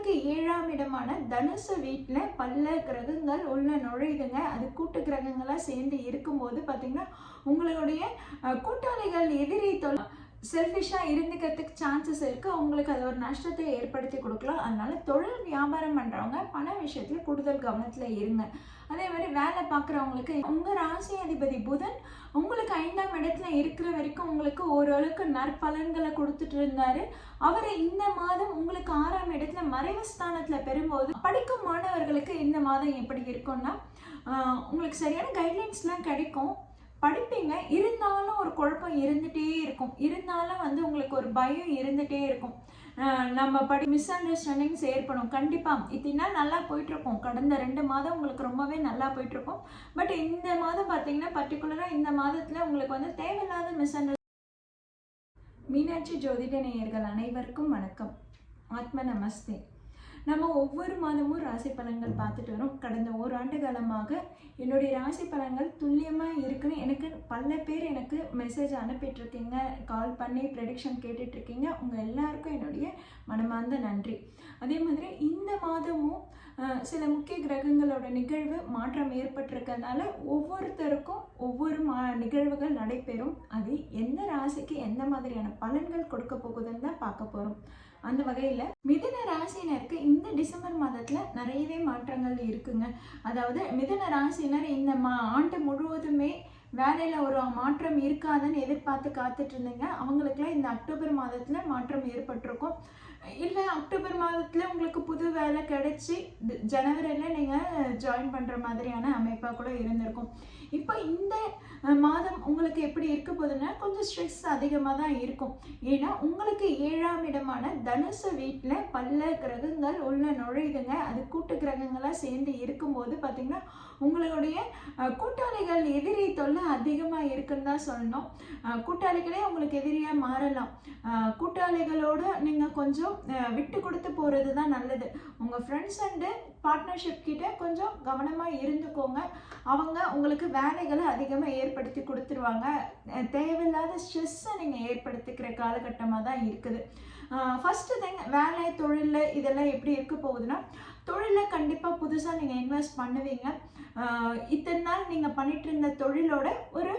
உங்களுக்கு 7ஆம் இடமான தனுசு வீட்டில் பல கிரகங்கள் உள்ள நுழையுதுங்க. அது கூட்டு கிரகங்களாக சேர்ந்து இருக்கும்போது பார்த்தீங்கன்னா உங்களுடைய கூட்டாளிகள் எதிரி செல்ஃபிஷாக இருந்துக்கிறதுக்கு சான்சஸ் இருக்குது. உங்களுக்கு அது ஒரு நஷ்டத்தை ஏற்படுத்தி கொடுக்கலாம். அதனால தொழில் வியாபாரம் பண்ணுறவங்க பண விஷயத்தில் கூடுதல் கவனத்தில் இருங்க. அதே மாதிரி வேலை பார்க்குறவங்களுக்கு உங்கள் ராசி அதிபதி புதன் உங்களுக்கு 5ஆம் இடத்துல இருக்கிற வரைக்கும் உங்களுக்கு ஓரளவுக்கு நற்பலன்களை கொடுத்துட்டு இருந்தாரு. அவர் இந்த மாதம் உங்களுக்கு 6ஆம் இடத்துல மறைவு ஸ்தானத்தில் பெறும்போது படிக்கும் மாணவர்களுக்கு இந்த மாதம் எப்படி இருக்கும்னா உங்களுக்கு சரியான கைட்லைன்ஸ்லாம் கிடைக்கும். படிப்பீங்க, இருந்தாலும் ஒரு குழப்பம் இருந்துகிட்டே இருக்கும். இருந்தாலும் உங்களுக்கு ஒரு பயம் இருந்துகிட்டே இருக்கும். நம்ம மிஸ் அண்டர்ஸ்டாண்டிங்ஸ் ஏற்படும். கண்டிப்பாக இத்தனை நல்லா போயிட்டுருக்கோம். கடந்த 2 மாதம் உங்களுக்கு ரொம்பவே நல்லா போயிட்டுருக்கோம். பட் இந்த மாதம் பார்த்தீங்கன்னா பர்டிகுலராக இந்த மாதத்தில் உங்களுக்கு தேவையில்லாத மிஸ் மீனாட்சி ஜோதிட நேயர்கள் அனைவருக்கும் வணக்கம். ஆத்ம நமஸ்தே. நம்ம ஒவ்வொரு மாதமும் ராசி பலன்கள் பார்த்துட்டு வரோம். கடந்த ஓராண்டு காலமாக என்னுடைய ராசி பலன்கள் துல்லியமாக இருக்குன்னு எனக்கு பல பேர் எனக்கு மெசேஜ் அனுப்பிட்டுருக்கீங்க, கால் பண்ணி ப்ரெடிக்ஷன் கேட்டுட்ருக்கீங்க. உங்கள் எல்லாருக்கும் என்னுடைய மனமார்ந்த நன்றி. அதே மாதிரி இந்த மாதமும் சில முக்கிய கிரகங்களோட நிகழ்வு மாற்றம் ஏற்பட்டிருக்கிறதுனால ஒவ்வொருத்தருக்கும் ஒவ்வொரு நிகழ்வுகள் நடைபெறும். அது எந்த ராசிக்கு எந்த மாதிரியான பலன்கள் கொடுக்க போகுதுன்னு தான் பார்க்க போகிறோம். அந்த வகையில் மிதுன ராசினருக்கு இந்த டிசம்பர் மாதத்தில் நிறையவே மாற்றங்கள் இருக்குங்க. அதாவது மிதுன ராசினர் இந்த ஆண்டு முழுவதுமே வேலையில் ஒரு மாற்றம் இருக்காதுன்னு எதிர்பார்த்து காத்துட்டு இருந்தீங்க. அவங்களுக்குலாம் இந்த அக்டோபர் மாதத்தில் மாற்றம் ஏற்பட்டிருக்கும். இல்லை அக்டோபர் மாதத்தில் உங்களுக்கு புது வேலை கிடைச்சி ஜனவரியில் நீங்கள் ஜாயின் பண்ணுற மாதிரியான அமைப்பாக கூட இருந்திருக்கும். இப்போ இந்த மாதம் உங்களுக்கு எப்படி இருக்க போகுதுன்னா கொஞ்சம் ஸ்ட்ரெஸ் அதிகமாக தான் இருக்கும். ஏன்னா உங்களுக்கு 7ஆம் இடமான தனுசு வீட்டில் பல கிரகங்கள் உள்ள நுழையுதுங்க. அது கூட்டு கிரகங்களாக சேர்ந்து இருக்கும்போது பார்த்தீங்கன்னா உங்களுடைய கூட்டாளிகள் எதிரி தொல்லை அதிகமாக இருக்குன்னு தான் சொல்லணும். கூட்டாளிகளே உங்களுக்கு எதிரியாக மாறலாம். கூட்டாளிகளோடு நீங்கள் கொஞ்சம் விட்டு கொடுத்து போகிறது தான் நல்லது. உங்கள் ஃப்ரெண்ட்ஸ் அண்டு பார்ட்னர்ஷிப் கிட்ட கொஞ்சம் கவனமாக இருந்துக்கோங்க. அவங்க உங்களுக்கு வேலைகளை அதிகமாக ஏற்படுத்தி கொடுத்துருவாங்க. தேவையில்லாத ஸ்ட்ரெஸ்ஸை நீங்கள் ஏற்படுத்திக்கிற காலகட்டமாக தான் இருக்குது. ஃபஸ்ட்டு திங், வேலை தொழில் இதெல்லாம் எப்படி இருக்க போகுதுன்னா தொழிலில் கண்டிப்பாக புதுசாக நீங்கள் இன்வெஸ்ட் பண்ணுவீங்க. இத்தனை நாள் நீங்கள் பண்ணிட்டு இருந்த தொழிலோட ஒரு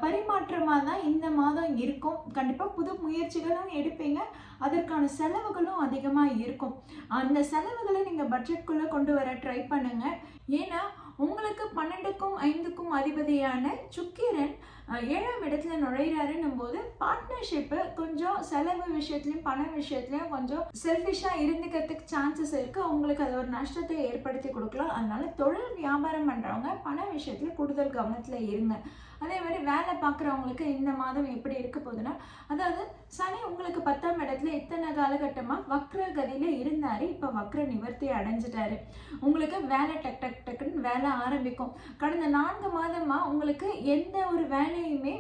பரிமாற்றமாக தான் இந்த மாதம் இருக்கும். கண்டிப்பாக புது முயற்சிகளும் எடுப்பீங்க. அதற்கான செலவுகளும் அதிகமாக இருக்கும். அந்த செலவுகளை நீங்கள் பட்ஜெட்குள்ளே கொண்டு வர ட்ரை பண்ணுங்கள். ஏன்னா உங்களுக்கு 12க்கும் 5க்கும் அதிபதியான சுக்கிரன் 7ஆம் இடத்துல நுழைகிறாருன்னும் போது பார்ட்னர்ஷிப்பு கொஞ்சம் செலவு விஷயத்துலையும் பண விஷயத்துலையும் கொஞ்சம் செல்ஃபிஷாக இருந்துக்கிறதுக்கு சான்சஸ் இருக்குது. உங்களுக்கு அது ஒரு நஷ்டத்தை ஏற்படுத்தி கொடுக்கலாம். அதனால தொழில் வியாபாரம் பண்ணுறவங்க பண விஷயத்தில் கூடுதல் கவனத்தில் இருங்க. அதே மாதிரி வேலை பார்க்குறவங்களுக்கு இந்த மாதம் எப்படி இருக்க போகுதுன்னா அதாவது சனி உங்களுக்கு 10ஆம் இடத்துல இத்தனை காலகட்டமாக வக்ர கதியில் இருந்தார். இப்போ வக்ர நிவர்த்தி அடைஞ்சிட்டாரு. உங்களுக்கு வேலை டக்குன்னு வேலை ஆரம்பிக்கும். கடந்த 4 மாதமாக உங்களுக்கு எந்த ஒரு வேலையுமே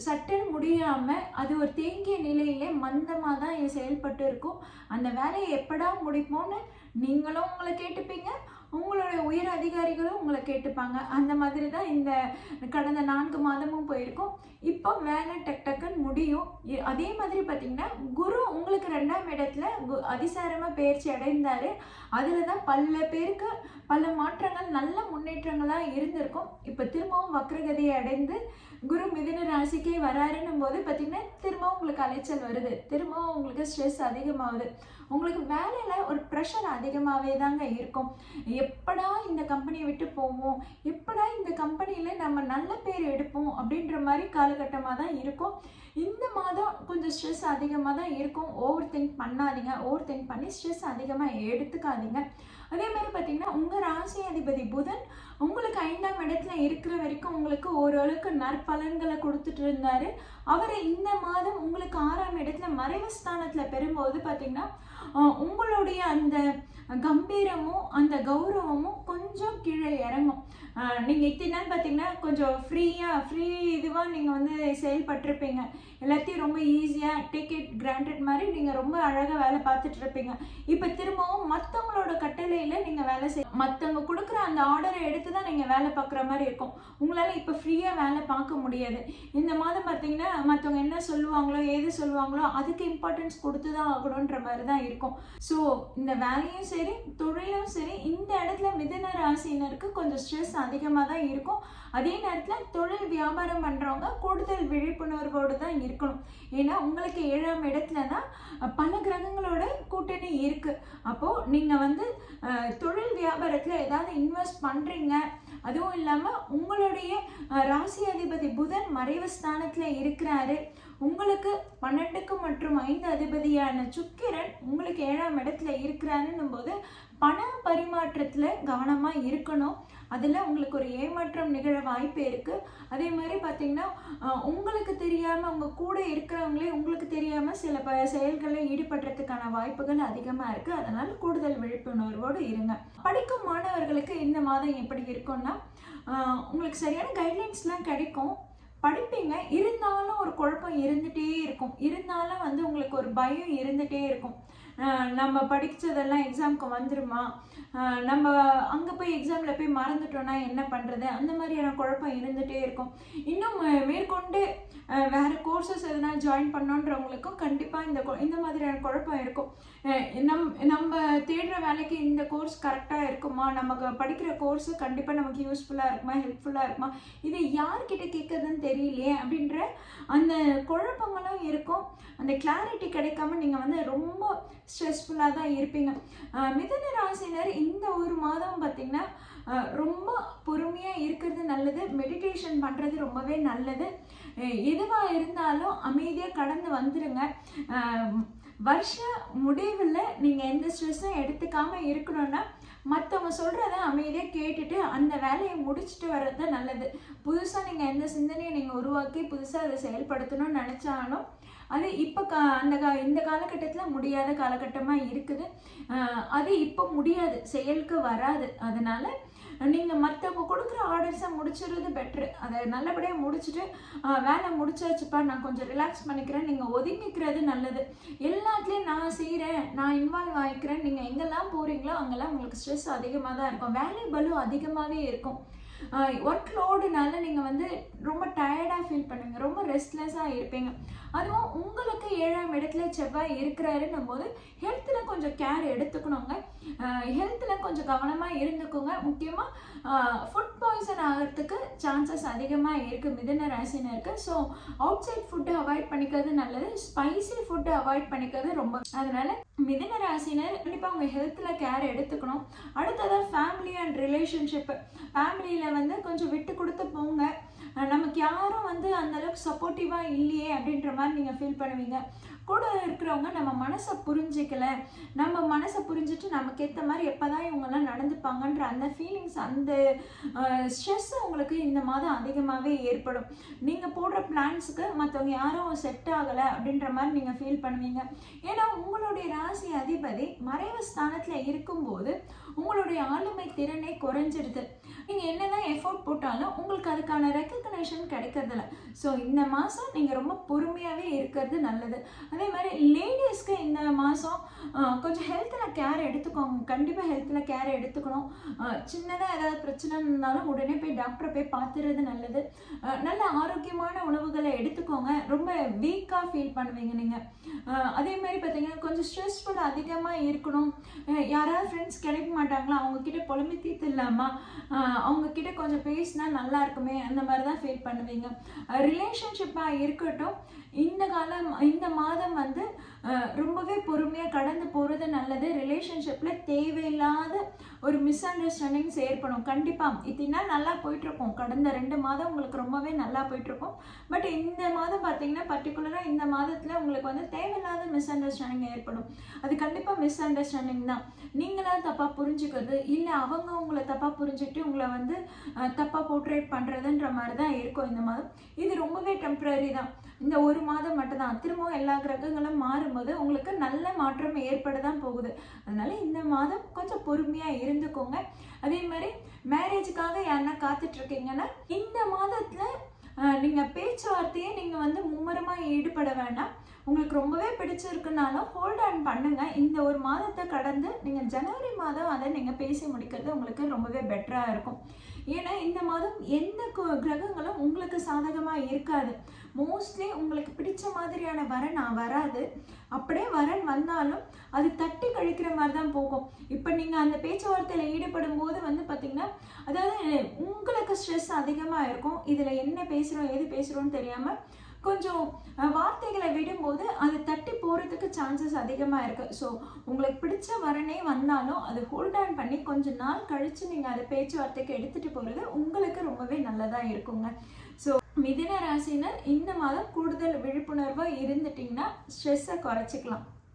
சட்டன் முடியாமல் அது ஒரு தேங்கிய நிலையிலே மந்தமாக தான் செயல்பட்டு இருக்கும். அந்த வேலையை எப்படா முடிப்போன்னு நீங்களும் உங்களை கேட்டுப்பீங்க, உங்களுடைய உயர் அதிகாரிகளும் உங்களை கேட்டுப்பாங்க. அந்த மாதிரி தான் இந்த கடந்த 4 மாதமும் போயிருக்கும். இப்போ வேலை டக்குன்னு முடியும். அதே மாதிரி பார்த்தீங்கன்னா குரு உங்களுக்கு 2ஆம் இடத்துல அதிசாரமாக பயிற்சி அடைந்தார். அதில் தான் பல பேருக்கு பல மாற்றங்கள் நல்ல முன்னேற்றங்களாக இருந்திருக்கும். இப்போ திரும்பவும் வக்ரகதியை அடைந்து குரு மிதுன ராசிக்கே வராருன்னும் போது பார்த்தீங்கன்னா திரும்பவும் உங்களுக்கு அலைச்சல் வருது. திரும்பவும் உங்களுக்கு ஸ்ட்ரெஸ் அதிகமாகுது. உங்களுக்கு வேலையில் ஒரு ப்ரெஷர் அதிகமாகவே தாங்க இருக்கும். எப்படா இந்த கம்பெனியை விட்டு போவோம், எப்படா இந்த கம்பெனியில் நம்ம நல்ல பேர் எடுப்போம் அப்படின்ற மாதிரி காலகட்டமாக தான் இருக்கும். இந்த மாதம் கொஞ்சம் ஸ்ட்ரெஸ் அதிகமாக தான் இருக்கும். ஓவர் திங்க் பண்ணாதீங்க. ஓவர் திங்க் பண்ணி ஸ்ட்ரெஸ் அதிகமாக எடுத்துக்காதீங்க. அதே மாதிரி பார்த்தீங்கன்னா உங்கள் ராசி அதிபதி புதன் உங்களுக்கு 5ஆம் இடத்துல இருக்கிற வரைக்கும் உங்களுக்கு ஓரளவுக்கு நற்பலன்களை கொடுத்துட்டு இருந்தார். அவர் இந்த மாதம் உங்களுக்கு 6ஆம் இடத்துல மறைவு ஸ்தானத்தில் பெறும்போது பார்த்தீங்கன்னா உங்களுடைய அந்த கம்பீரமும் அந்த கௌரவமும் கொஞ்சம் கீழே இறங்கும். நீங்கள் இத்தனை நாள் பார்த்தீங்கன்னா கொஞ்சம் ஃப்ரீ இதுவாக நீங்கள் செயல்பட்டிருப்பீங்க. எல்லாத்தையும் ரொம்ப ஈஸியாக டேக் இட் கிராண்டட் மாதிரி நீங்கள் ரொம்ப அழகாக வேலை பார்த்துட்டு இருப்பீங்க. இப்போ திரும்பவும் மற்றவங்களோட கட்டளையில் நீங்கள் வேலை மற்றவங்க கொடுக்குற அந்த ஆர்டரை எடுத்து தான் நீங்கள் வேலை பார்க்குற மாதிரி இருக்கும். உங்களால் இப்போ ஃப்ரீயாக வேலை பார்க்க முடியாது. இந்த மாதம் பார்த்தீங்கன்னா மற்றவங்க என்ன சொல்லுவாங்களோ ஏது சொல்லுவாங்களோ அதுக்கு இம்பார்ட்டன்ஸ் கொடுத்து தான் ஆகணுன்ற மாதிரி தான் இருக்கும். இருக்கும். ஸோ இந்த வேலையும் சரி தொழிலும் சரி இந்த இடத்துல மிதுன ராசினருக்கு கொஞ்சம் ஸ்ட்ரெஸ் அதிகமாக தான் இருக்கும். அதே நேரத்தில் தொழில் வியாபாரம் பண்ணுறவங்க கூடுதல் விழிப்புணர்வோடு தான் இருக்கணும். ஏன்னா உங்களுக்கு 7ஆம் இடத்துல தான் பல கிரகங்களோட கூட்டணி இருக்குது. அப்போது நீங்கள் வந்து தொழில் வியாபாரத்தில் ஏதாவது இன்வெஸ்ட் பண்ணுறீங்க, அதுவும் இல்லாமல் உங்களுடைய ராசி அதிபதி புதன் மறைவு ஸ்தானத்தில் இருக்கிறாரு. உங்களுக்கு 12க்கு மற்றும் 5 அதிபதியான சுக்கிரன் உங்களுக்கு 7ஆம் இடத்துல இருக்கிறாருன்னும் போது பண பரிமாற்றத்தில் கவனமாக இருக்கணும். அதில் உங்களுக்கு ஒரு ஏமாற்றம் நிகழ வாய்ப்பு இருக்குது. அதே மாதிரி பார்த்திங்கன்னா உங்களுக்கு தெரியாமல் உங்கள் கூட இருக்கிறவங்களே உங்களுக்கு தெரியாமல் சில செயல்களில் ஈடுபடுறதுக்கான வாய்ப்புகள் அதிகமாக இருக்குது. அதனால் கூடுதல் விழிப்புணர்வோடு இருங்க. படிக்கும் மாணவர்களுக்கு இந்த மாதம் எப்படி இருக்கும்னா உங்களுக்கு சரியான கைட்லைன்ஸ்லாம் கிடைக்கும், படிப்பீங்க. இருந்தாலும் ஒரு குழப்பம் இருந்துகிட்டே இருக்கும். இருந்தாலும் வந்து உங்களுக்கு ஒரு பயம் இருந்துகிட்டே இருக்கும். நம்ம படித்ததெல்லாம் எக்ஸாமுக்கு வந்துடுமா, நம்ம அங்கே போய் எக்ஸாமில் போய் மறந்துட்டோன்னா என்ன பண்ணுறது, அந்த மாதிரியான குழப்பம் இருந்துகிட்டே இருக்கும். இன்னும் மேற்கொண்டு வேறு கோர்சஸ் எதுனா ஜாயின் பண்ணோன்றவங்களுக்கும் கண்டிப்பாக இந்த மாதிரியான குழப்பம் இருக்கும். நம்ம தேடுற வேலைக்கு இந்த கோர்ஸ் கரெக்டாக இருக்குமா, நமக்கு படிக்கிற கோர்ஸு கண்டிப்பாக நமக்கு யூஸ்ஃபுல்லாக இருக்குமா, ஹெல்ப்ஃபுல்லாக இருக்குமா, இது யார்கிட்ட கேட்குறதுன்னு தெரியலையே அப்படின்ற அந்த குழப்பங்களும் இருக்கும். அந்த கிளாரிட்டி கிடைக்காம நீங்கள் வந்து ரொம்ப ஸ்ட்ரெஸ்ஃபுல்லாக தான் இருப்பீங்க. மிதுன ராசினர் இந்த ஒரு மாதம் பார்த்திங்கன்னா ரொம்ப பொறுமையாக இருக்கிறது நல்லது. மெடிடேஷன் பண்ணுறது ரொம்பவே நல்லது. எதுவாக இருந்தாலும் அமைதியாக கடந்து வந்துடுங்க. வருஷ முடிவில் நீங்கள் எந்த ஸ்ட்ரெஸ்ஸும் எடுத்துக்காமல் இருக்கணும்னா மற்றவங்க சொல்கிறத அமைதியாக கேட்டுட்டு அந்த வேலையை முடிச்சுட்டு வர்றது தான் நல்லது. புதுசாக நீங்கள் எந்த சிந்தனையை நீங்கள் உருவாக்கி புதுசாக அதை செயல்படுத்தணும்னு நினச்சாலும் அது இப்போ இந்த காலகட்டத்தில் முடியாத காலகட்டமாக இருக்குது. அது இப்போ முடியாது, செயலுக்கு வராது. அதனால் நீங்கள் மற்றவங்க கொடுக்குற ஆர்டர்ஸை முடிச்சுறது பெட்ரு. அதை நல்லபடியாக முடிச்சுட்டு வேலை முடிச்சாச்சுப்பா நான் கொஞ்சம் ரிலாக்ஸ் பண்ணிக்கிறேன் நீங்கள் ஒதுங்கிக்கிறது நல்லது. எல்லாத்துலேயும் நான் செய்கிறேன், நான் இன்வால்வ் ஆகிக்கிறேன், நீங்கள் எங்கெல்லாம் போகிறீங்களோ அங்கெல்லாம் உங்களுக்கு ஸ்ட்ரெஸ் அதிகமாக தான் இருக்கும். வேலை பலு அதிகமாகவே இருக்கும். ஒர்க் லோடுனால நீங்கள் வந்து ரொம்ப டயர்டாக ஃபீல் பண்ணுவீங்க, ரொம்ப ரெஸ்ட்லெஸ்ஸாக இருப்பீங்க. அதுவும் உங்களுக்கு 7ஆம் இடத்துல செவ்வாய் இருக்கிறாருன்னும் போது ஹெல்த்தில் கொஞ்சம் கேர் எடுத்துக்கணுங்க. ஹெல்த்தில் கொஞ்சம் கவனமாக இருந்துக்கோங்க. முக்கியமாக ஃபுட் பாய்சன் ஆகிறதுக்கு சான்சஸ் அதிகமாக இருக்குது மிதுன ராசினருக்கு. So outside food avoid பண்ணிக்கிறது நல்லது. ஸ்பைசி ஃபுட்டு அவாய்ட் பண்ணிக்கிறது ரொம்ப. அதனால் மிதுன ராசினர் கண்டிப்பாக உங்கள் ஹெல்த்தில் கேர் எடுத்துக்கணும். அடுத்ததாக ஃபேமிலி அண்ட் ரிலேஷன்ஷிப்பு. ஃபேமிலியில் வந்து கொஞ்சம் விட்டு கொடுத்து போங்க. நமக்கு யாரும் வந்து அந்தளவுக்கு சப்போர்ட்டிவாக இல்லையே அப்படின்ற மாதிரி நீங்கள் ஃபீல் பண்ணுவீங்க. கூட இருக்கிறவங்க நம்ம மனசை புரிஞ்சிக்கலை, நம்ம மனசை புரிஞ்சுட்டு நமக்கு ஏற்ற மாதிரி எப்போ தான் இவங்கெல்லாம் நடந்துப்பாங்கன்ற அந்த ஃபீலிங்ஸ், அந்த ஸ்ட்ரெஸ் உங்களுக்கு இந்த மாதம் அதிகமாகவே ஏற்படும். நீங்கள் போடுற பிளான்ஸுக்கு மற்றவங்க யாரும் செட் ஆகலை அப்படின்ற மாதிரி நீங்கள் ஃபீல் பண்ணுவீங்க. ஏன்னா உங்களுடைய ராசி அதிபதி மறைவு ஸ்தானத்தில் இருக்கும்போது உங்களுடைய ஆளுமை திறனை குறைஞ்சிடுது. நீங்கள் என்னதான் எஃபோர்ட் போட்டாலும் உங்களுக்கு அதுக்கான ரெக்கக்னேஷன் கிடைக்கிறதில்ல. ஸோ இந்த மாதம் நீங்கள் ரொம்ப பொறுமையாகவே இருக்கிறது நல்லது. அதே மாதிரி லேடிஸ்க்கு இந்த மாதம் கொஞ்சம் ஹெல்த்தில் கேர் எடுத்துக்கோங்க. கண்டிப்பாக ஹெல்த்தில் கேர் எடுத்துக்கணும். சின்னதாக ஏதாவது பிரச்சனை இருந்தாலும் உடனே போய் டாக்டரை போய் பார்த்துறது நல்லது. நல்ல ஆரோக்கியமான உணவுகளை எடுத்துக்கோங்க. ரொம்ப வீக்காக ஃபீல் பண்ணுவீங்க நீங்கள். அதே மாதிரி பார்த்தீங்கன்னா கொஞ்சம் ஸ்ட்ரெஸ்ஃபுல் அதிகமாக இருக்கணும். யாராவது ஃப்ரெண்ட்ஸ் கிடைக்க மாட்டாங்களா, அவங்கக்கிட்ட புலம்பி தீர்த்து இல்லாமல் அவங்கக்கிட்ட கொஞ்சம் பேசினா நல்லா இருக்குமே அந்த மாதிரி தான் ஃபீல் பண்ணுவீங்க. ரிலேஷன்ஷிப்பாக இருக்கட்டும், இந்த மாதம் வந்து ரொம்பவே பொறுமையாக கடந்து போகிறது நல்லது. ரிலேஷன்ஷிப்பில் தேவையில்லாத ஒரு மிஸ் அண்டர்ஸ்டாண்டிங்ஸ் ஏற்படும். கண்டிப்பாக இதுனா நல்லா போயிட்டுருக்கும். கடந்த 2 மாதம் உங்களுக்கு ரொம்பவே நல்லா போயிட்டுருக்கும். பட் இந்த மாதம் பார்த்தீங்கன்னா பர்டிகுலராக இந்த மாதத்தில் உங்களுக்கு வந்து தேவையில்லாத மிஸ் அண்டர்ஸ்டாண்டிங் ஏற்படும். அது கண்டிப்பாக மிஸ் அண்டர்ஸ்டாண்டிங் தான். நீங்களாக தப்பாக புரிஞ்சுக்கிறது, இல்லை அவங்க உங்களை தப்பாக புரிஞ்சுக்கிட்டு உங்களை வந்து தப்பாக போர்ட்ரேட் பண்ணுறதுன்ற மாதிரி தான் இருக்கும் இந்த மாதம். இது ரொம்பவே டெம்ப்ரரி தான். இந்த ஒரு மாதம் மட்டும்தான். திரும்பவும் எல்லா கிரகங்களும் மாறும்போது உங்களுக்கு நல்ல மாற்றம் ஏற்பட தான் போகுது. அதனால இந்த மாதம் கொஞ்சம் பொறுமையாக இருந்துக்கோங்க. அதே மாதிரி மேரேஜுக்காக யாருன்னா காத்துட்ருக்கீங்கன்னா இந்த மாதத்தில் நீங்கள் பேச்சுவார்த்தையே நீங்கள் வந்து மும்முரமாக ஈடுபட வேண்டாம். உங்களுக்கு ரொம்பவே பிடிச்சிருக்குனாலும் ஹோல்ட் ஆன் பண்ணுங்க. இந்த ஒரு மாதத்தை கடந்து நீங்கள் ஜனவரி மாதம் அதை நீங்கள் பேசி முடிக்கிறது உங்களுக்கு ரொம்பவே பெட்டராக இருக்கும். ஏன்னா இந்த மாதம் எந்த கிரகங்களும் உங்களுக்கு சாதகமாக இருக்காது. மோஸ்ட்லி உங்களுக்கு பிடிச்ச மாதிரியான வரன் வராது. அப்படியே வரன் வந்தாலும் அது தட்டி கழிக்கிற மாதிரி தான் போகும். இப்போ நீங்கள் அந்த பேச்சுவார்த்தையில் ஈடுபடும் போது பார்த்தீங்கன்னா, அதாவது உங்களுக்கு ஸ்ட்ரெஸ் அதிகமாக இருக்கும். இதில் என்ன பேசுகிறோம் ஏது பேசுகிறோன்னு தெரியாமல் கொஞ்சம் வார்த்தைகளை விடும்போது அது தட்டி போகிறதுக்கு சான்சஸ் அதிகமாக இருக்குது. ஸோ உங்களுக்கு பிடிச்ச வரனே வந்தாலும் அது ஹோல்ட் ஆன் பண்ணி கொஞ்சம் நாள் கழித்து நீங்கள் அதை பேச்சுவார்த்தைக்கு எடுத்துகிட்டு போகிறது உங்களுக்கு ரொம்பவே நல்லதாக இருக்குங்க. ஸோ மிதுன ராசினர் இந்த மாதம் கூடுதல் விழிப்புணர்வாக இருந்துட்டிங்கன்னா ஸ்ட்ரெஸ்ஸை குறைச்சிக்கலாம்.